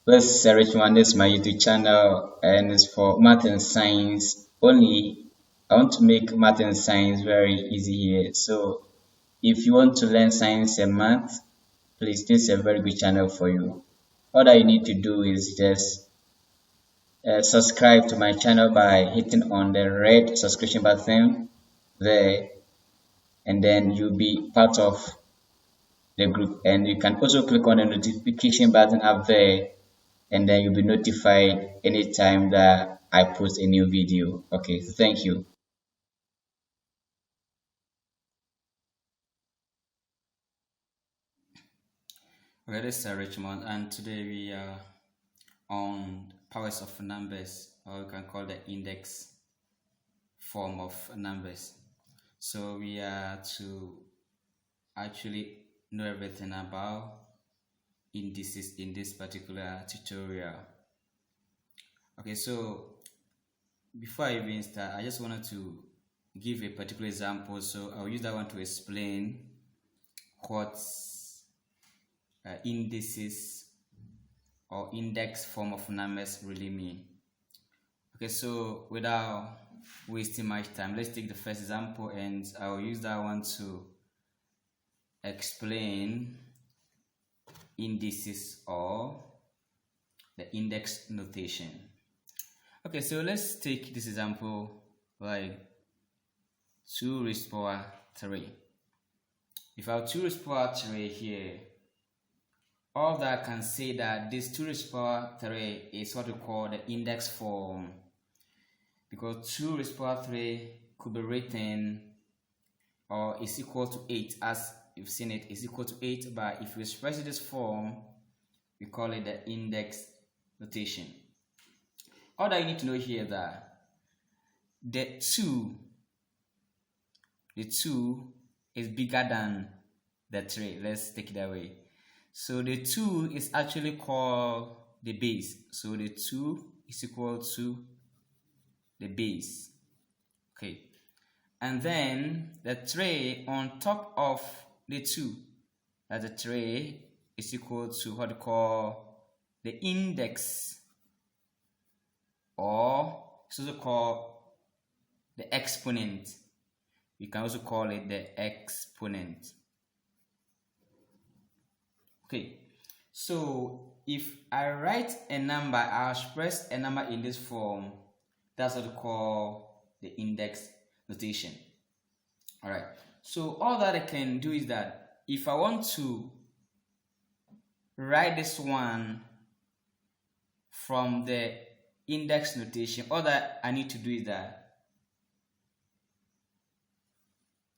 This is Richmond. This is my YouTube channel, and it's for math and science only. I want to make math and science very easy here. So, if you want to learn science and math, please, this is a very good channel for you. All that you need to do is just subscribe to my channel by hitting on the red subscription button there, and then you'll be part of the group. And you can also click on the notification button up there, and then you'll be notified anytime that I post a new video. Okay, thank you. Okay, this is Richmond, and today we are on powers of numbers, or you can call the index form of numbers. So we are to actually know everything about indices in this particular tutorial. Okay, so before I even start, I just wanted to give a particular example. So I'll use that one to explain what indices or index form of numbers really mean. Okay, so without wasting much time, let's take the first example, and I'll use that one to explain indices or the index notation. Okay, so let's take this example like 2 raised to power 3. If I have 2 raised to power 3 here, all that I can say that this 2 raised to power 3 is what we call the index form, because 2 raised to power 3 could be written or is equal to 8, as you've seen it is equal to 8, but if we express this form, we call it the index notation. All that you need to know here is that the 2 is bigger than the 3. Let's take it that way. So the 2 is actually called the base. So the 2 is equal to the base. Okay. And then the 3 on top of the 2, that the 3 is equal to what we call the index, or it's also called the exponent. We can also call it the exponent. Okay, so if I write a number, I'll express a number in this form. That's what we call the index notation. All right, so all that I can do is that if I want to write this one from the index notation, all that I need to do is that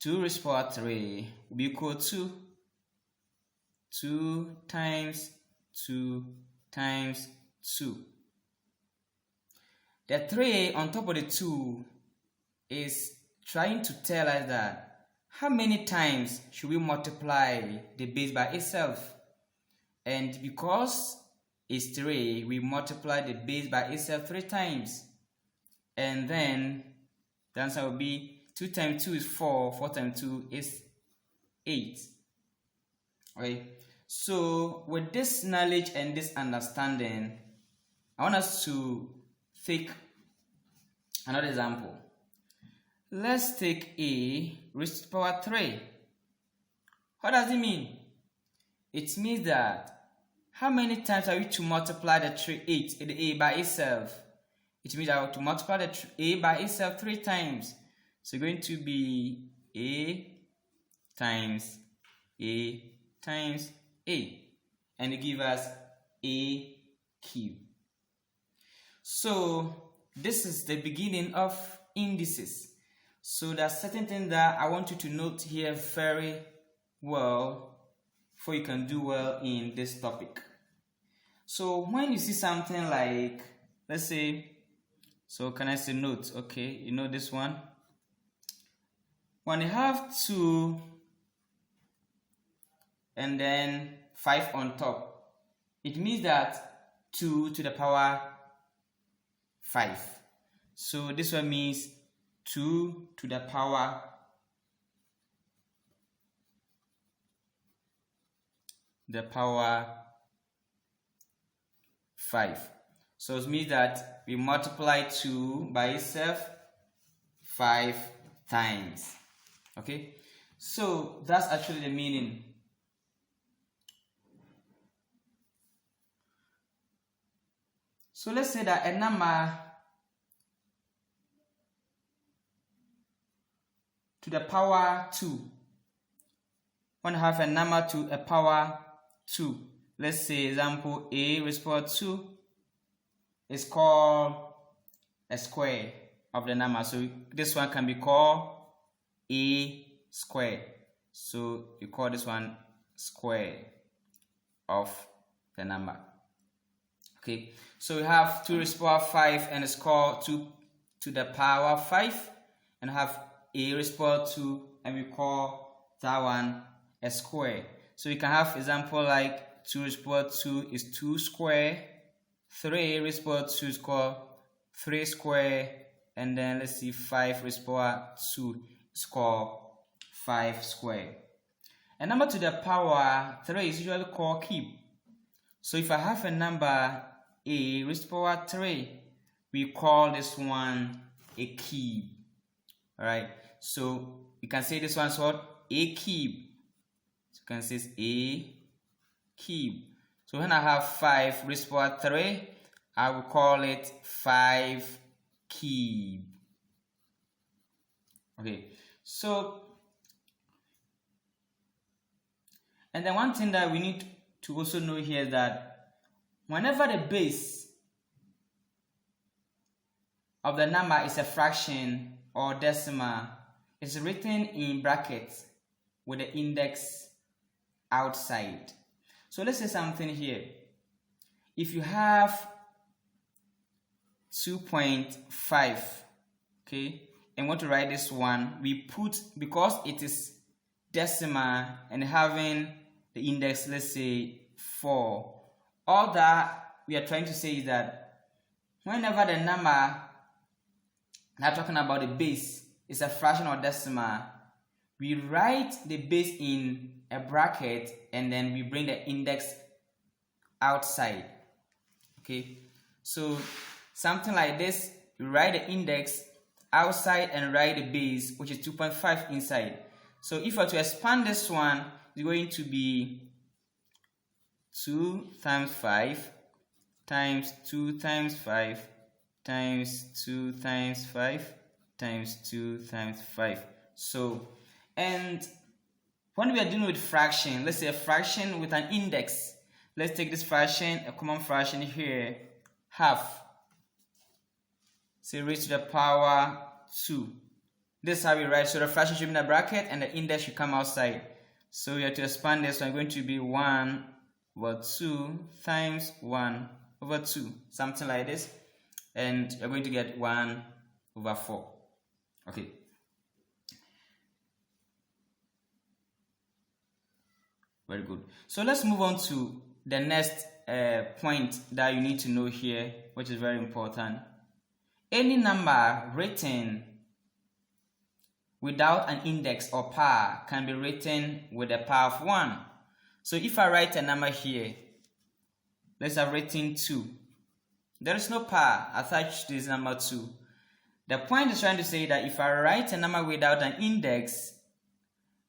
2 raised to power 3 will be equal to 2 times 2 times 2. The 3 on top of the 2 is trying to tell us that how many times should we multiply the base by itself. And because it's 3, we multiply the base by itself 3 times. And then the answer will be 2 times 2 is 4, 4 times 2 is 8. Okay, so with this knowledge and this understanding, I want us to take another example. Let's take a raised to power 3. What does it mean? It means that how many times are we to multiply the 8 the a by itself? It means I have to multiply the a by itself 3 times. So going to be a times a times a, and it gives us a cube. So this is the beginning of indices. So there's certain things that I want you to note here very well before you can do well in this topic. So when you see something like, let's say, so can I say note? Okay, you know this one. When you have 2 and then 5 on top, it means that 2 to the power 5. So this one means 2 to the power 5. 5. So it means that we multiply 2 by itself 5 times. Okay, so that's actually the meaning. So let's say that a number to the power 2. When I have a number to a power 2, let's say example a raised to power 2 is called a square of the number. So this one can be called a square. So you call this one square of the number. Okay, so we have 2 raised to power 5 and it's called 2 to the power 5, and have a raised to power 2 and we call that one a square. So you can have example like 2 raised to power 2 is 2 square, 3 raised to power 2 is called 3 square, and then let's see 5 raised to power 2 is called 5 square. A number to the power 3 is usually called cube. So if I have a number a raised to power 3, we call this one a cube. Alright, so you can say this one's what? A cube. So you can say it's a cube. So when I have 5 raised to power 3, I will call it 5 cube. Okay, so and then one thing that we need to also know here is that whenever the base of the number is a fraction or decimal, it's written in brackets with the index outside. So let's say something here. If you have 2.5, okay, and want to write this one, we put, because it is decimal and having the index, let's say 4, all that we are trying to say is that whenever the number now talking about the base is a fraction or decimal, we write the base in a bracket and then we bring the index outside. Okay, so something like this, you write the index outside and write the base, which is 2.5 inside. So if I were to expand this one, it's going to be 2 times 5 times 2 times 5 times 2 times 5 times 2 times 5. So, and when we are dealing with fraction, let's say a fraction with an index, let's take this fraction, a common fraction here, half. Say raised to the power 2. This is how we write. So the fraction should be in a bracket and the index should come outside. So we have to expand this. So I'm going to be 1 over 2 times 1 over 2, something like this, and you're going to get 1 over 4. Okay. Very good. So let's move on to the next point that you need to know here, which is very important. Any number written without an index or power can be written with the power of 1. So if I write a number here, let's have written 2. There is no power attached to this number 2. The point is trying to say that if I write a number without an index,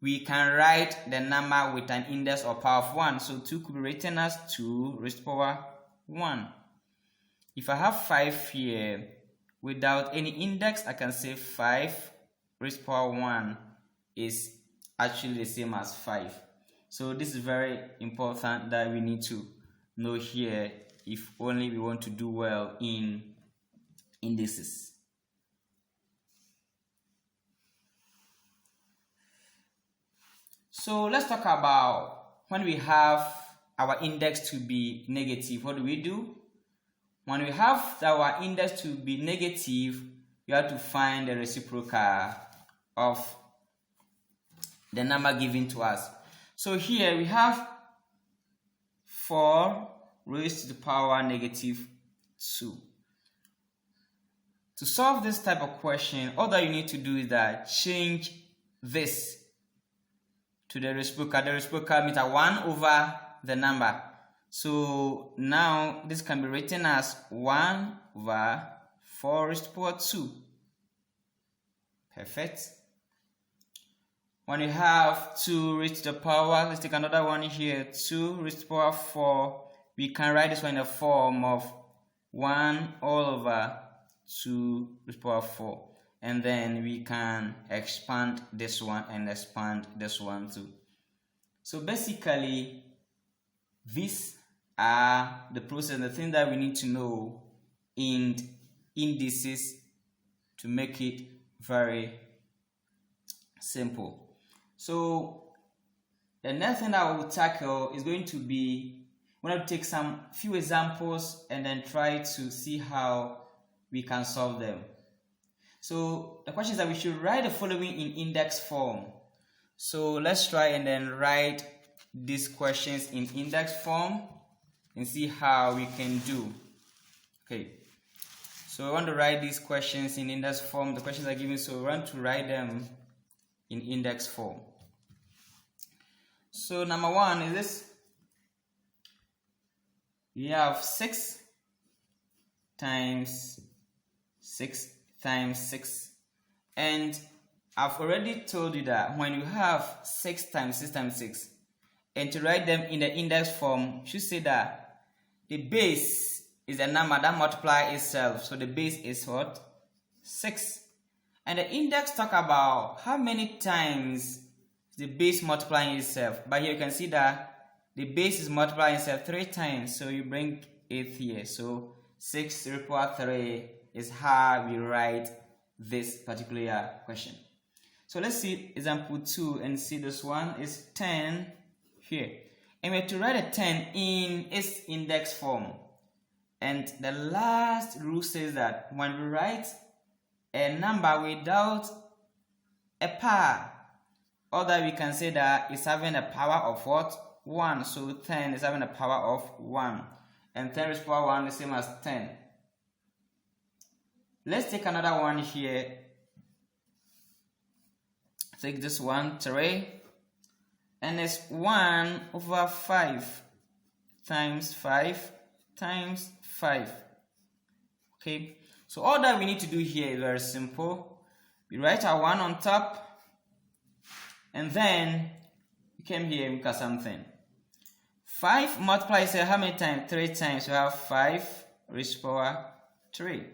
we can write the number with an index or power of 1. So 2 could be written as 2 raised to power 1. If I have 5 here without any index, I can say 5 raised to power 1 is actually the same as 5. So this is very important that we need to know here if only we want to do well in indices. So let's talk about when we have our index to be negative. What do? When we have our index to be negative, you have to find the reciprocal of the number given to us. So here we have 4 raised to the power negative 2. To solve this type of question, all that you need to do is that change this to the reciprocal. The reciprocal means 1 over the number. So now this can be written as 1 over 4 raised to the power 2. Perfect. When you have 2 raised to the power, let's take another one here, 2 raised to the power 4. We can write this one in the form of 1 all over 2 raised to the power 4. And then we can expand this one and expand this one too. So basically, these are the process, the thing that we need to know in indices to make it very simple. So the next thing that we will tackle is going to be, we're going to take some few examples and then try to see how we can solve them. So the question is that we should write the following in index form. So let's try and then write these questions in index form and see how we can do. Okay, so I want to write these questions in index form. The questions are given, so we want to write them in index form. So number 1 is this. We have 6 times 6 times 6, and I've already told you that when you have 6 times 6 times 6, and to write them in the index form, you should say that the base is a number that multiplies itself. So the base is what? 6. And the index talk about how many times the base multiplying itself. But here you can see that the base is multiplying itself 3 times. So you bring it here. So 6 raised to the power 3 is how we write this particular question. So let's see example 2 and see this one is 10 here. And we have to write a 10 in its index form. And the last rule says that when we write a number without a power, or that we can say that it's having a power of what? 1. So 10 is having a power of 1. And 10 raised to the power 1 is the same as 10. Let's take another one here. Take this one, 3. And it's 1 over 5 times 5 times 5. Okay, so all that we need to do here is very simple. We write our 1 on top, and then we came here and look at something. 5 multiplies how many times? 3 times. We have 5 raised to the power 3.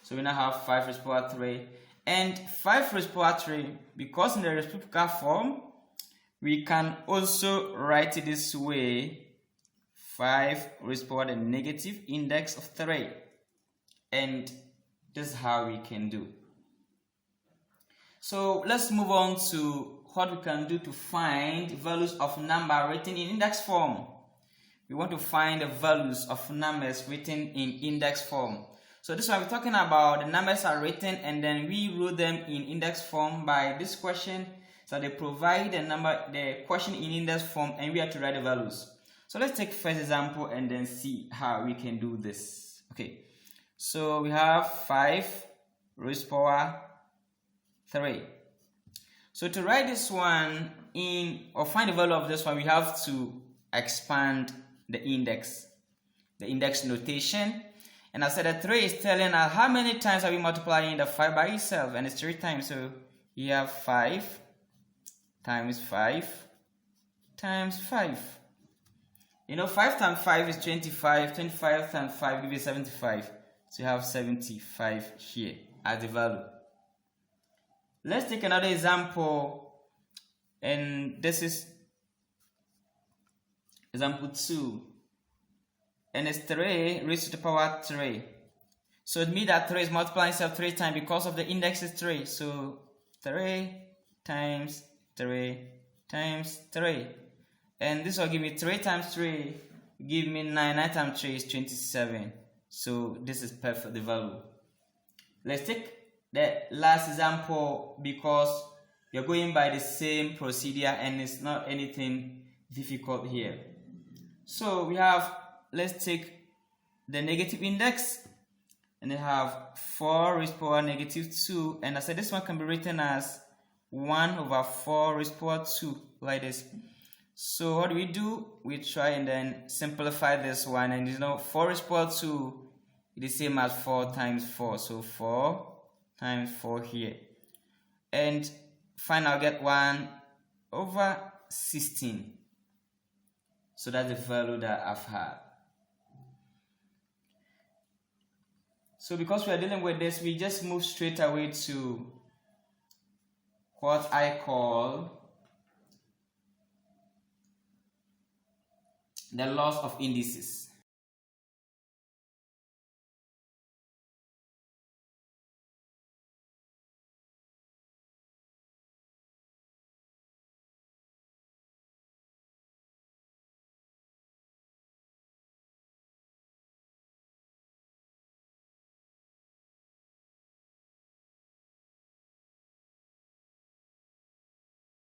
So we now have 5 raised to the power 3. And 5 raised to the power 3, because in the reciprocal form, we can also write it this way. 5 raised to the power the negative index of 3. And this is how we can do. So let's move on to what we can do to find values of number written in index form. We want to find the values of numbers written in index form. So this one we're talking about the numbers are written and then we wrote them in index form by this question. So they provide the question in index form, and we have to write the values. So let's take first example and then see how we can do this. Okay, so we have 5 raised to the power 3. So to write this one in, or find the value of this one, we have to expand the index notation. And I said that 3 is telling us how many times are we multiplying the 5 by itself, and it's 3 times. So you have 5 times 5 times 5. You know, 5 times 5 is 25. 25 times 5 gives you 75. So you have 75 here as the value. Let's take another example, and this is example 2. And it's 3 raised to the power 3. So it means that 3 is multiplying itself 3 times because of the index is 3. So 3 times 3 times 3. And this will give me 3 times 3, give me 9. 9 times 3 is 27. So this is perfect, the value. Let's take the last example because you're going by the same procedure and it's not anything difficult here. So we have, let's take the negative index, and they have 4 raised to the power negative 2, and I said this one can be written as 1 over 4 raised to the power 2, like this. So what do? We try and then simplify this one, and 4 is equal to the same as 4 times 4, so 4 times 4 here, and fine, I'll get 1 over 16. So that's the value that I've had. So because we are dealing with this, we just move straight away to what I call the laws of indices.